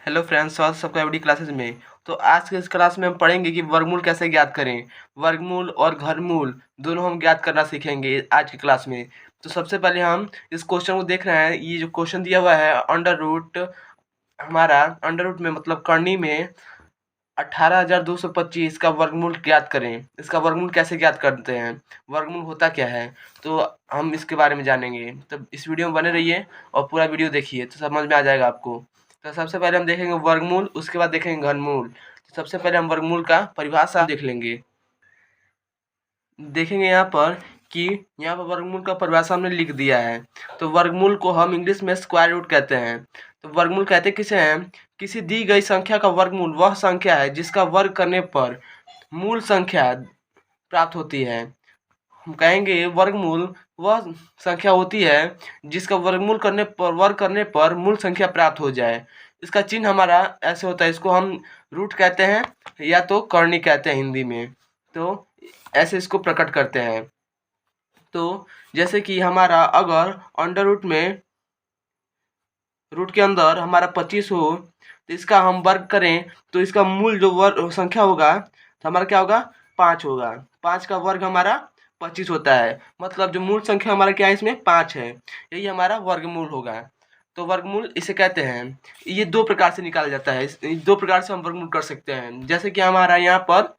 Hello friends, स्वागत है सबका एवरी क्लासेस में। तो आज के इस क्लास में हम पढ़ेंगे कि वर्गमूल कैसे ज्ञात करें। वर्गमूल और घनमूल दोनों हम ज्ञात करना सीखेंगे आज की क्लास में। तो सबसे पहले हम इस क्वेश्चन को देख रहे हैं। ये जो क्वेश्चन दिया हुआ है अंडर रूट, हमारा अंडर रूट में मतलब करनी में 18,225 का वर्गमूल ज्ञात करें। इसका वर्गमूल कैसे ज्ञात करते हैं, वर्गमूल होता क्या है, तो हम इसके बारे में जानेंगे। तो इस वीडियो में बने रहिए और पूरा वीडियो देखिए तो समझ में आ जाएगा आपको। तो सबसे पहले हम देखेंगे वर्गमूल, उसके बाद देखेंगे घनमूल। तो सबसे पहले हम वर्गमूल का परिभाषा देख लेंगे। देखेंगे यहाँ पर कि यहाँ पर वर्गमूल का परिभाषा हमने लिख दिया है। तो वर्गमूल को हम इंग्लिश में स्क्वायर रूट कहते हैं। तो वर्गमूल कहते किसे हैं? किसी दी गई संख्या का वर्गमूल वह संख्या है जिसका वर्ग करने पर मूल संख्या प्राप्त होती है। हम कहेंगे वर्गमूल वह संख्या होती है जिसका वर्ग करने पर मूल संख्या प्राप्त हो जाए। इसका चिन्ह हमारा ऐसे होता है, इसको हम रूट कहते हैं या तो करनी कहते हैं हिंदी में। तो ऐसे इसको प्रकट करते हैं। तो जैसे कि हमारा अगर अंडर रूट के अंदर हमारा 25 हो, तो इसका हम वर्ग करें तो इसका मूल जो वर्ग संख्या होगा तो हमारा क्या होगा? 5 होगा। 5 का वर्ग हमारा 25 होता है। मतलब जो मूल संख्या हमारा क्या है, इसमें 5 है। यही हमारा वर्गमूल होगा। तो वर्गमूल इसे कहते हैं। ये दो प्रकार से निकाला जाता है। दो प्रकार से हम वर्गमूल कर सकते हैं। जैसे कि हमारा यहाँ पर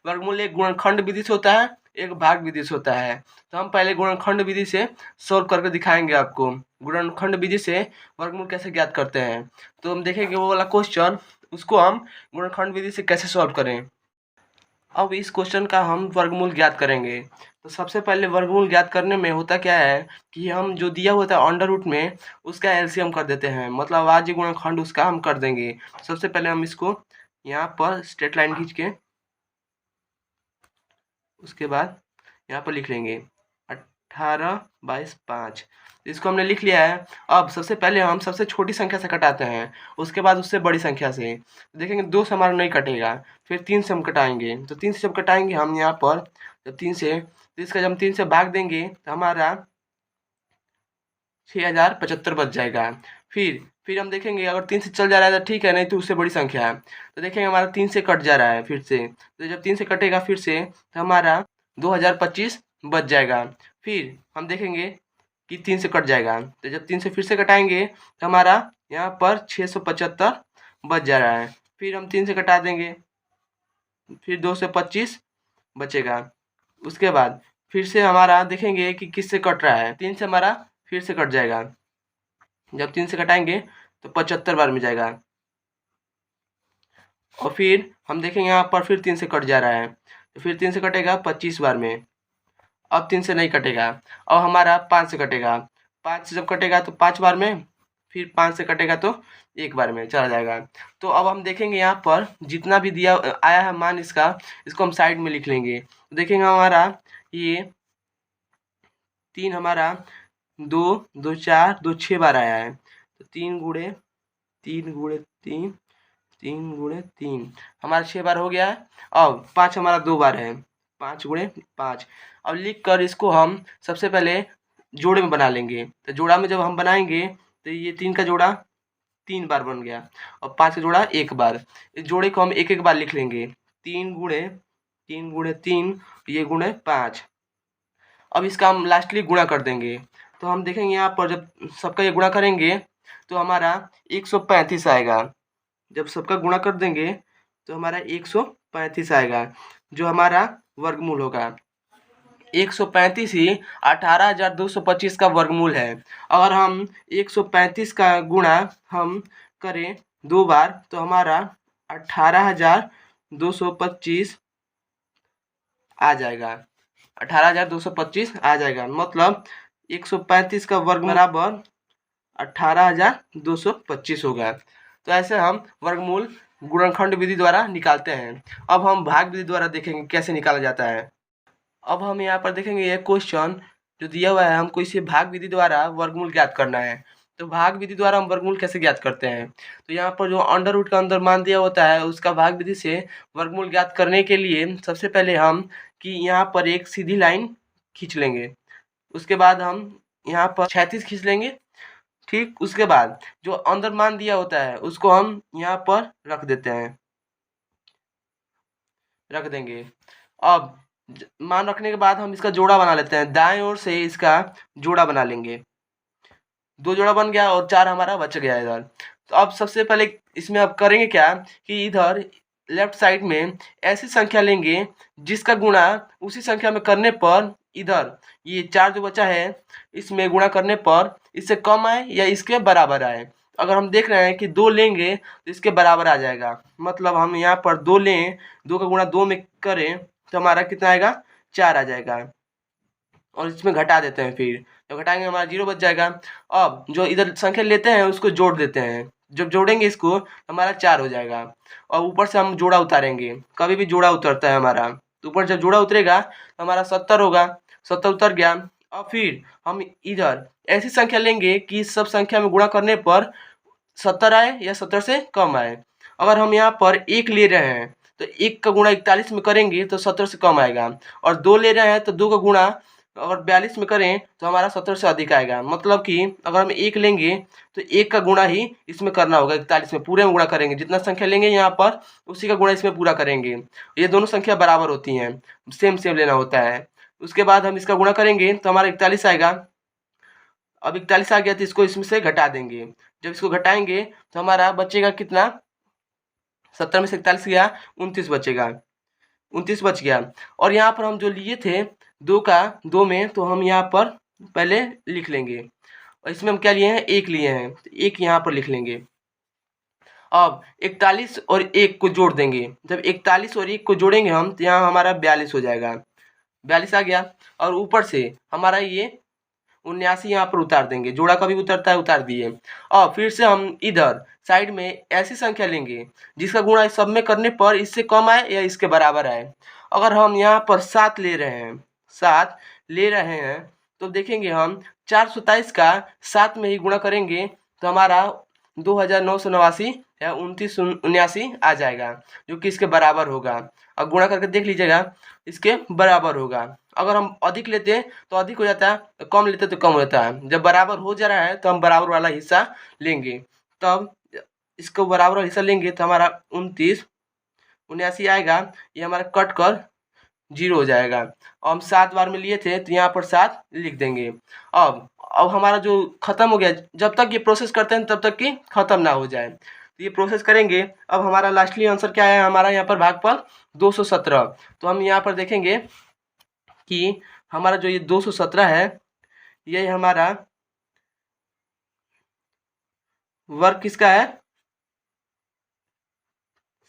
वर्गमूल एक गुणनखंड विधि से होता है, एक भाग विधि से होता है। तो हम पहले गुणनखंड विधि से सॉल्व करके दिखाएंगे आपको। गुणनखंड विधि से वर्गमूल कैसे ज्ञात करते हैं, तो हम देखेंगे वो वाला क्वेश्चन, उसको हम गुणनखंड विधि से कैसे सॉल्व करें। अब इस क्वेश्चन का हम वर्गमूल ज्ञात करेंगे। तो सबसे पहले वर्गमूल ज्ञात करने में होता क्या है कि हम जो दिया होता है अंडर रूट में उसका एलसीएम कर देते हैं, मतलब अभाज्य गुणनखंड उसका हम कर देंगे। सबसे पहले हम इसको यहाँ पर स्ट्रेट लाइन खींच के उसके बाद यहाँ पर लिख लेंगे 18/5। इसको हमने लिख लिया है। अब सबसे पहले हम सबसे छोटी संख्या से कटाते हैं, उसके बाद उससे बड़ी संख्या से। देखेंगे 2 से हमारा नहीं कटेगा, फिर 3 से हम कटाएंगे। तो 3 से जब कटाएंगे हम यहाँ पर, जब 3 से, तो इसका जब हम 3 से भाग देंगे तो हमारा 6075 बच जाएगा। फिर हम देखेंगे अगर 3 से चल जा रहा है तो ठीक है, नहीं तो उससे बड़ी संख्या है। तो देखेंगे हमारा 3 से कट जा रहा है फिर से, तो जब 3 से कटेगा फिर से तो हमारा 2025 बच जाएगा। फिर हम देखेंगे कि 3 से कट जाएगा, तो जब 3 से फिर से कटाएंगे तो हमारा यहाँ पर 675 बच जा रहा है। फिर हम 3 से कटा देंगे, फिर 2 से 25 बचेगा। उसके बाद फिर से हमारा देखेंगे कि किससे कट रहा है, 3 से हमारा फिर से कट जाएगा। जब 3 से कटाएंगे तो 75 बार में जाएगा। और फिर हम देखेंगे यहाँ पर फिर 3 से कट जा रहा है, तो फिर 3 से कटेगा 25 बार में। अब 3 से नहीं कटेगा, अब हमारा 5 से कटेगा। 5 से जब कटेगा तो 5 बार में, फिर 5 से कटेगा तो 1 बार में चला जाएगा। तो अब हम देखेंगे यहाँ पर जितना भी दिया आया है मान इसका, इसको हम साइड में लिख लेंगे। तो देखेंगे हमारा ये 3 हमारा 2 2 4 2 6 बार आया है। तो 3 गुणे 3 गुणे 3 3 गुणे 3 हमारा 6 बार हो गया है। अब 5 हमारा 2 बार है, 5 गुणे 5। अब लिख कर इसको हम सबसे पहले जोड़े में बना लेंगे। तो जोड़ा में जब हम बनाएंगे तो ये 3 का जोड़ा 3 बार बन गया और 5 का जोड़ा 1 बार। इस जोड़े को हम एक एक बार लिख लेंगे। 3 गुणे 3 ये गुणे 5। अब इसका हम लास्टली गुणा कर देंगे। तो हम देखेंगे यहाँ पर जब सबका ये गुणा करेंगे तो हमारा 135 आएगा। जब सबका गुणा कर देंगे तो हमारा 135 आएगा, जो हमारा वर्गमूल होगा। 135 ही 18,225 का वर्गमूल है। अगर हम 135 का गुणा हम करें 2 बार तो हमारा 18,225 आ जाएगा। 18,225 आ जाएगा, मतलब 135 का वर्ग बराबर 18,225 होगा। तो ऐसे हम वर्गमूल गुणनखंड विधि द्वारा निकालते हैं। अब हम भाग विधि द्वारा देखेंगे कैसे निकाला जाता है। अब हम यहाँ पर देखेंगे ये क्वेश्चन जो दिया हुआ है, हमको इसे भाग विधि द्वारा वर्गमूल ज्ञात करना है। तो भाग विधि द्वारा हम वर्गमूल कैसे ज्ञात करते हैं, तो यहाँ पर जो अंडर रूट का अंदर मान दिया होता है उसका भाग विधि से वर्गमूल ज्ञात करने के लिए सबसे पहले हम कि यहाँ पर एक सीधी लाइन खींच लेंगे। उसके बाद हम यहाँ पर क्षैतिज खींच लेंगे। ठीक, उसके बाद जो अंदर मान दिया होता है उसको हम यहाँ पर रख देते हैं, रख देंगे। अब मान रखने के बाद हम इसका जोड़ा बना लेते हैं, दाएं ओर से इसका जोड़ा बना लेंगे। 2 जोड़ा बन गया और 4 हमारा बच गया इधर। तो अब सबसे पहले इसमें अब करेंगे क्या कि इधर लेफ्ट साइड में ऐसी संख्या लेंगे जिसका गुणा उसी संख्या में करने पर इधर ये 4 जो बचा है इसमें गुणा करने पर इससे कम आए या इसके बराबर आए। अगर हम देख रहे हैं कि 2 लेंगे तो इसके बराबर आ जाएगा, मतलब हम यहाँ पर 2 लें, 2 का गुणा 2 में करें तो हमारा कितना आएगा, 4 आ जाएगा। और इसमें घटा देते हैं, फिर जब घटाएंगे हमारा 0 बच जाएगा। अब जो इधर संख्या लेते हैं उसको जोड़ देते हैं, जब जोड़ेंगे इसको हमारा 4 हो जाएगा। और ऊपर से हम जोड़ा उतारेंगे, कभी भी जोड़ा उतरता है हमारा, तो ऊपर जब जोड़ा उतरेगा तो हमारा 70 होगा, 70 उतर गया। और फिर हम इधर ऐसी संख्या लेंगे कि सब संख्या में गुणा करने पर 70 आए या 70 से कम आए। अगर हम यहाँ पर 1 ले रहे हैं तो 1 का गुणा 41 में करेंगे तो 70 से कम आएगा, और 2 ले रहे हैं तो 2 का गुणा अगर 42 में करें तो हमारा 70 से अधिक आएगा। मतलब कि अगर हम 1 लेंगे तो 1 का गुणा ही इसमें करना होगा, 41 में पूरे में गुणा करेंगे, जितना संख्या लेंगे यहाँ पर उसी का गुणा इसमें पूरा करेंगे। ये दोनों संख्या बराबर होती हैं, सेम सेम लेना होता है। उसके बाद हम इसका गुणा करेंगे तो हमारा 41 आएगा। अब 41 आ गया तो इसको इसमें से घटा देंगे, जब इसको घटाएंगे तो हमारा बचेगा कितना, 70 में से 41 गया, 29 बचेगा, 29 बच गया। और यहाँ पर हम जो लिए थे 2 का 2 में, तो हम यहाँ पर पहले लिख लेंगे। और इसमें हम क्या लिए हैं, 1 लिए हैं, तो 1 यहाँ पर लिख लेंगे। अब 41 और 1 को जोड़ देंगे, जब 41 और 1 को जोड़ेंगे हम तो यहाँ हमारा 42 हो जाएगा, 42 आ गया। और ऊपर से हमारा ये 79 यहाँ पर उतार देंगे, जोड़ा कभी उतरता है उतार दिए। और फिर से हम इधर साइड में ऐसी संख्या लेंगे जिसका गुणा सब में करने पर इससे कम आए या इसके बराबर आए। अगर हम यहाँ पर 7 ले रहे हैं, 7 ले रहे हैं तो देखेंगे हम 427 का 7 में ही गुणा करेंगे तो हमारा 2989 या 2979 आ जाएगा, जो कि इसके बराबर होगा। अब गुणा करके देख लीजिएगा, इसके बराबर होगा। अगर हम अधिक लेते हैं तो अधिक हो जाता है, कम लेते तो कम होता है। जब बराबर हो जा रहा है तो हम बराबर वाला हिस्सा लेंगे, तब इसको बराबर वाला हिस्सा लेंगे तो हमारा 2979 आएगा, ये हमारा कट कर 0 हो जाएगा। और हम 7 बार में लिए थे तो यहाँ पर 7 लिख देंगे। अब हमारा जो खत्म हो गया, जब तक ये प्रोसेस करते हैं तब तक कि खत्म ना हो जाए, तो ये प्रोसेस करेंगे। अब हमारा लास्टली आंसर क्या है, हमारा यहाँ पर भागफल 217। तो हम यहाँ पर देखेंगे कि हमारा जो ये 217 है, ये हमारा वर्ग किसका है,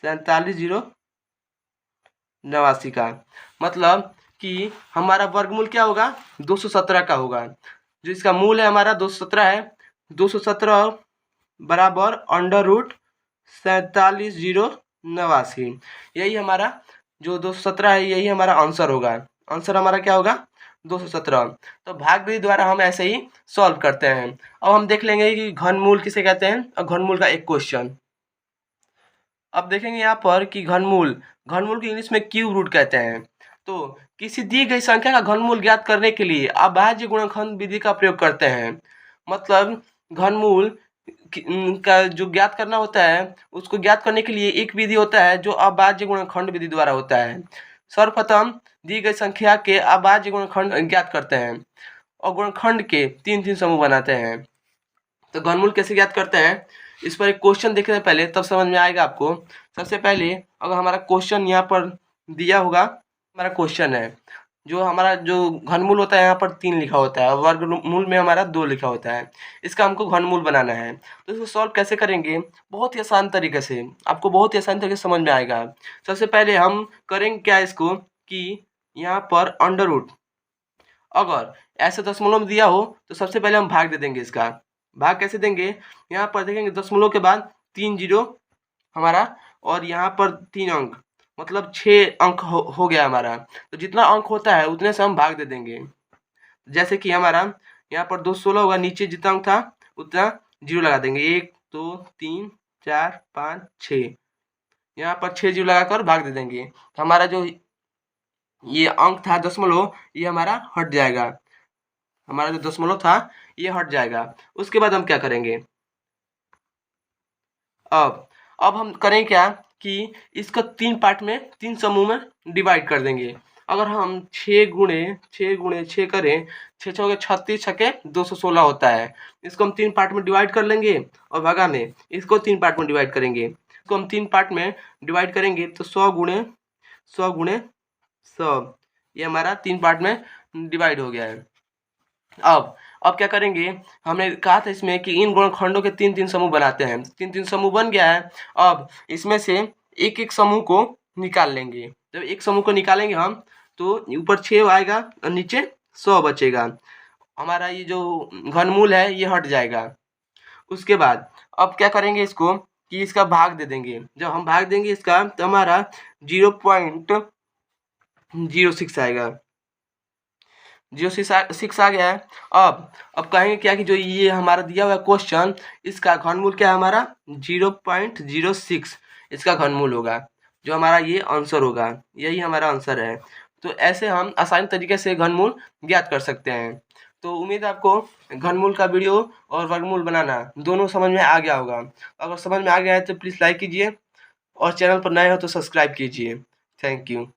47,089 का। मतलब कि हमारा वर्गमूल क्या होगा, 217 का होगा। जो इसका मूल है हमारा 217 है, 217 बराबर अंडर रूट 47,089। यही हमारा जो 217 है, यही हमारा आंसर होगा। आंसर हमारा क्या होगा, 217। तो भाग विधि द्वारा हम ऐसे ही सॉल्व करते हैं। अब हम देख लेंगे कि घनमूल किसे कहते हैं, और घनमूल का एक क्वेश्चन। अब देखेंगे यहाँ पर कि घनमूल की इंग्लिश में क्यूब रूट कहते हैं। तो किसी दी गई संख्या का घनमूल ज्ञात करने के लिए अभाज्य गुणनखंड विधि का प्रयोग करते हैं। मतलब घनमूल का जो ज्ञात करना होता है उसको ज्ञात करने के लिए एक विधि होता है जो अभाज्य गुणनखंड विधि द्वारा होता है। सर्वप्रथम दी गई संख्या के अभाज्य गुणनखंड ज्ञात करते हैं और गुणनखंड के 3-3 समूह बनाते हैं। तो घनमूल कैसे ज्ञात करते हैं, इस पर एक क्वेश्चन देखने से पहले तब समझ में आएगा आपको। सबसे पहले अगर हमारा क्वेश्चन यहाँ पर दिया होगा, हमारा क्वेश्चन है जो हमारा जो घनमूल होता है यहाँ पर 3 लिखा होता है, वर्गमूल में हमारा 2 लिखा होता है। इसका हमको घनमूल बनाना है, तो इसको सॉल्व कैसे करेंगे, बहुत ही आसान तरीके से, आपको बहुत ही आसान तरीके से समझ में आएगा। सबसे पहले हम करेंगे क्या इसको कि यहाँ पर अंडर रूट, अगर ऐसे दशमलव में दिया हो तो सबसे पहले हम भाग दे देंगे। इसका भाग कैसे देंगे, यहाँ पर देखेंगे दशमलव के बाद 3 जीरो हमारा, और यहाँ पर 3 अंक, मतलब 6 अंक हो गया हमारा। तो जितना अंक होता है उतने से हम भाग दे देंगे। जैसे कि हमारा यहाँ पर 216 होगा, नीचे जितना अंक था उतना 0 लगा देंगे, 1 2 3 4 5 6, यहाँ पर 6 जीरो लगाकर भाग दे देंगे। तो हमारा जो ये अंक था दशमलव, ये हमारा हट जाएगा। हमारा जो दशमलव था ये हट जाएगा। उसके बाद हम क्या करेंगे, अब हम करें क्या कि इसको 3 पार्ट में 3 समूह में डिवाइड कर देंगे। अगर हम 6 गुणे 6 करें, 6 छके 36 छके 216 होता है। इसको हम 3 पार्ट में डिवाइड कर लेंगे और भगा में इसको 3 पार्ट में डिवाइड करेंगे। इसको हम 3 पार्ट में डिवाइड करेंगे तो 100 गुणे 100 ये हमारा 3 पार्ट में डिवाइड हो गया है। अब क्या करेंगे, हमने कहा था इसमें कि इन गुणनखंडों के 3-3 समूह बनाते हैं। 3-3 समूह बन गया है। अब इसमें से एक-एक समूह को निकाल लेंगे। जब एक समूह को निकालेंगे हम तो ऊपर 6 आएगा और नीचे 100 बचेगा। हमारा ये जो घनमूल है ये हट जाएगा। उसके बाद अब क्या करेंगे इसको कि इसका भाग दे देंगे। जब हम भाग देंगे इसका तो हमारा 0.06 आएगा। 0.6 आ गया है। अब कहेंगे क्या कि जो ये हमारा दिया हुआ क्वेश्चन इसका घनमूल क्या है हमारा 0.06 इसका घनमूल होगा, जो हमारा ये आंसर होगा। यही हमारा आंसर है। तो ऐसे हम आसान तरीके से घनमूल ज्ञात कर सकते हैं। तो उम्मीद है आपको घनमूल का वीडियो और वर्गमूल बनाना दोनों समझ में आ गया होगा। अगर समझ में आ गया है तो प्लीज़ लाइक कीजिए और चैनल पर नए हो तो सब्सक्राइब कीजिए। Thank you.